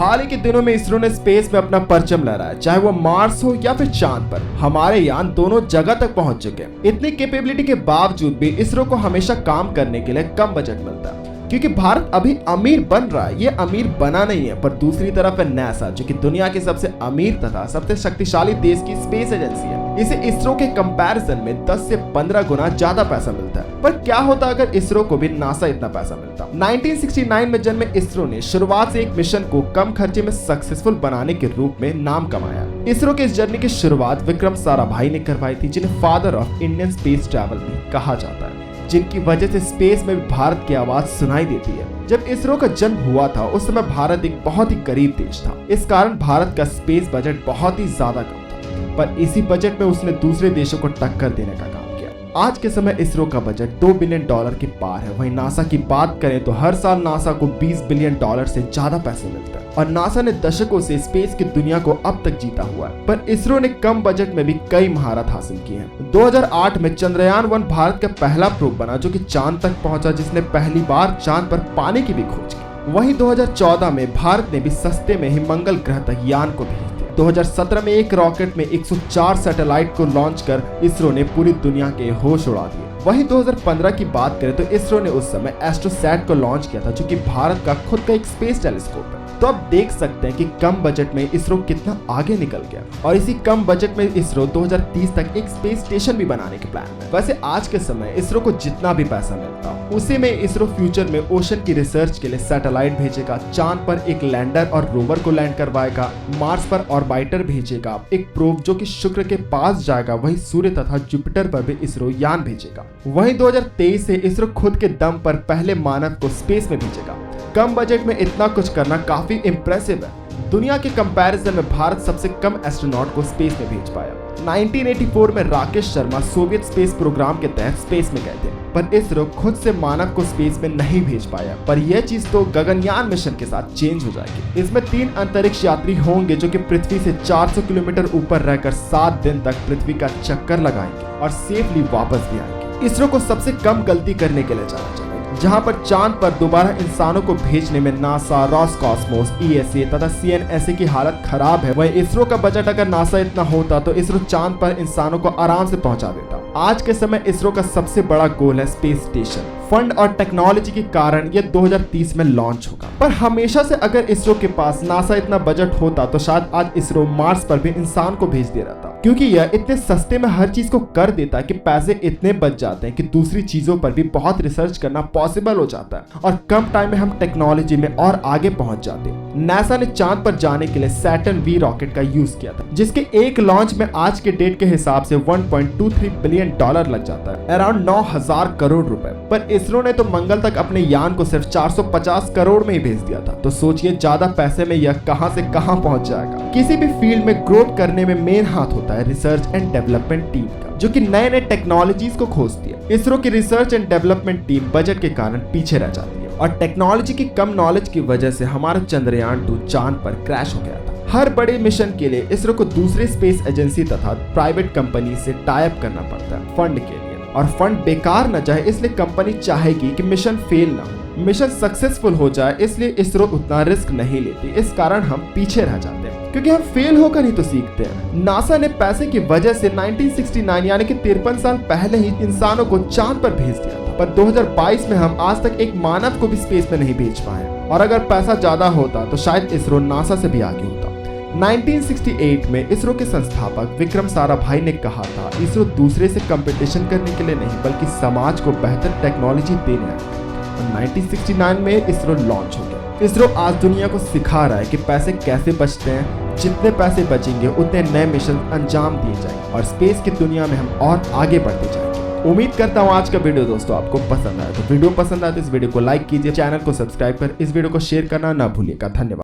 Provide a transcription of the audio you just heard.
हाल ही के दिनों में इसरो ने स्पेस में अपना परचम लहराया, चाहे वो मार्स हो या फिर चांद पर। हमारे यान दोनों जगह तक पहुंच चुके हैं। इतनी कैपेबिलिटी के बावजूद भी इसरो को हमेशा काम करने के लिए कम बजट मिलता है, क्योंकि भारत अभी अमीर बन रहा है। ये अमीर बना नहीं है। पर दूसरी तरफ है नासा, जो कि दुनिया के सबसे अमीर तथा सबसे शक्तिशाली देश की स्पेस एजेंसी है। इसे इसरो के कंपैरिजन में 10 से 15 गुना ज्यादा पैसा मिलता है। पर क्या होता अगर इसरो को भी नासा इतना पैसा मिलता? 1969 में जन्मे इसरो ने शुरुआत से एक मिशन को कम खर्चे में सक्सेसफुल बनाने के रूप में नाम कमाया। इसरो के इस जर्नी की शुरुआत विक्रम साराभाई ने करवाई थी, जिन्हें father of Indian space travel भी कहा जाता है, जिनकी वजह से स्पेस में भी भारत की आवाज सुनाई देती है। जब इसरो का जन्म हुआ था उस समय भारत एक बहुत ही गरीब देश था। इस कारण भारत का स्पेस बजट बहुत ही ज्यादा कम था, पर इसी बजट में उसने दूसरे देशों को टक्कर देने का काम किया। आज के समय इसरो का बजट $2 बिलियन के पार है। वहीं नासा की बात करें तो हर साल नासा को $20 बिलियन से ज्यादा पैसे मिलते हैं और नासा ने दशकों से स्पेस की दुनिया को अब तक जीता हुआ है। पर इसरो ने कम बजट में भी कई महारत हासिल की है। 2008 में चंद्रयान-1 भारत का पहला प्रोब बना, जो कि चांद तक पहुंचा, जिसने पहली बार चांद पर पानी की भी खोज की। वहीं 2014 में भारत ने भी सस्ते में ही मंगल ग्रह तक यान को भेज दिया। 2017 में एक रॉकेट में 104 सैटेलाइट को लॉन्च कर इसरो ने पूरी दुनिया के होश उड़ा दिए। वहीं 2015 की बात करें तो इसरो ने उस समय एस्ट्रोसैट को लॉन्च किया था, जो कि भारत का खुद का एक स्पेस टेलीस्कोप है। तो आप देख सकते हैं कि कम बजट में इसरो कितना आगे निकल गया। और इसी कम बजट में इसरो 2030 तक एक स्पेस स्टेशन भी बनाने के प्लान में। वैसे आज के समय इसरो को जितना भी पैसा मिलता उसी में इसरो फ्यूचर में ओशन की रिसर्च के लिए सैटेलाइट भेजेगा, चांद पर एक लैंडर और रोवर को लैंड करवाएगा, मार्स पर ऑर्बिटर भेजेगा, एक प्रोब जो कि शुक्र के पास जाएगा, वहीं सूर्य तथा जुपिटर पर भी इसरो यान भेजेगा। वहीं 2023 से इसरो खुद के दम पर पहले मानव को स्पेस में भेजेगा। कम बजट में इतना कुछ करना काफी इम्प्रेसिव है। दुनिया के कंपैरिजन में भारत सबसे कम एस्ट्रोनॉट को स्पेस में भेज पाया। 1984 में Rakesh Sharma Soviet space programme के तहत स्पेस में गए थे, पर इसरो खुद से मानव को स्पेस में नहीं भेज पाया। पर यह चीज तो गगनयान मिशन के साथ चेंज हो जाएगी। इसमें 3 अंतरिक्ष यात्री होंगे, जो कि पृथ्वी से 400 किलोमीटर ऊपर रहकर 7 दिन तक पृथ्वी का चक्कर लगाएंगे और सेफली वापस भी आएंगे। इसरो को सबसे कम गलती करने के लिए जाना चाहिए, जहां पर चांद पर दोबारा इंसानों को भेजने में नासा, रॉसकॉस्मोस, ESA तथा CNSA की हालत खराब है। वहीं इसरो का बजट अगर नासा इतना होता तो इसरो चांद पर इंसानों को आराम से पहुंचा देता। आज के समय इसरो का सबसे बड़ा गोल है स्पेस स्टेशन। फंड और टेक्नोलॉजी के कारण यह 2030 में लॉन्च होगा। पर हमेशा से अगर इसरो के पास नासा इतना बजट होता तो शायद आज इसरो मार्स पर भी इंसान को भेज दे रहा था, क्योंकि यह इतने सस्ते में हर चीज को कर देता कि पैसे इतने बच जाते हैं कि दूसरी चीजों पर भी बहुत रिसर्च करना पॉसिबल हो जाता है और कम टाइम में हम टेक्नोलॉजी में और आगे पहुंच जाते हैं। नासा ने चांद पर जाने के लिए सैटर्न V रॉकेट का यूज किया था, जिसके एक लॉन्च में आज के डेट के हिसाब से $1.23 बिलियन लग जाता है, अराउंड 9,000 करोड़ रुपए। पर इसरो ने तो मंगल तक अपने यान को सिर्फ 450 करोड़ में ही भेज दिया था। तो सोचिए ज्यादा पैसे में यह कहां से कहां पहुंच जाएगा। किसी भी फील्ड में ग्रोथ करने में मेन हाथ होता है रिसर्च एंड डेवलपमेंट टीम का, जो कि नए नए टेक्नोलॉजीज को खोजती है। इसरो की research and development team budget के कारण पीछे रह जाती है और टेक्नोलॉजी की कम नॉलेज की वजह से हमारा चंद्रयान-2 चांद पर क्रैश हो गया था। हर बड़े मिशन के लिए इसरो को दूसरे स्पेस एजेंसी तथा प्राइवेट कंपनी से टाई अप करना पड़ता है फंड के लिए, और फंड बेकार न जाए इसलिए कंपनी चाहेगी कि मिशन फेल ना हो, मिशन सक्सेसफुल हो जाए, इसलिए इसरो उतना रिस्क नहीं लेती। इस कारण हम पीछे रह जाते हैं, क्योंकि हम फेल होकर ही तो सीखते हैं। नासा ने पैसे की वजह से 1969 यानी कि 53 साल पहले ही इंसानों को चांद पर भेज दिया था, पर 2022 में हम आज तक एक मानव को भी स्पेस में नहीं भेज पाए। और अगर पैसा ज्यादा होता तो शायद इसरो नासा से भी आगे होता। 1968 में इसरो के संस्थापक विक्रम साराभाई ने कहा था, इसरो दूसरे से कंपटीशन करने के लिए नहीं बल्कि समाज को बेहतर टेक्नोलॉजी देने आया। और 1969 में इसरो लॉन्च हो गया। इसरो आज दुनिया को सिखा रहा है कि पैसे कैसे बचते हैं। जितने पैसे बचेंगे उतने नए मिशन अंजाम दिए जाएंगे और स्पेस की दुनिया में हम और आगे बढ़ते जाएंगे। उम्मीद करता हूँ आज का वीडियो दोस्तों आपको पसंद आया। तो वीडियो पसंद आया तो इस वीडियो को लाइक कीजिए, चैनल को सब्सक्राइब कर इस वीडियो को शेयर करना ना भूलिएगा। धन्यवाद।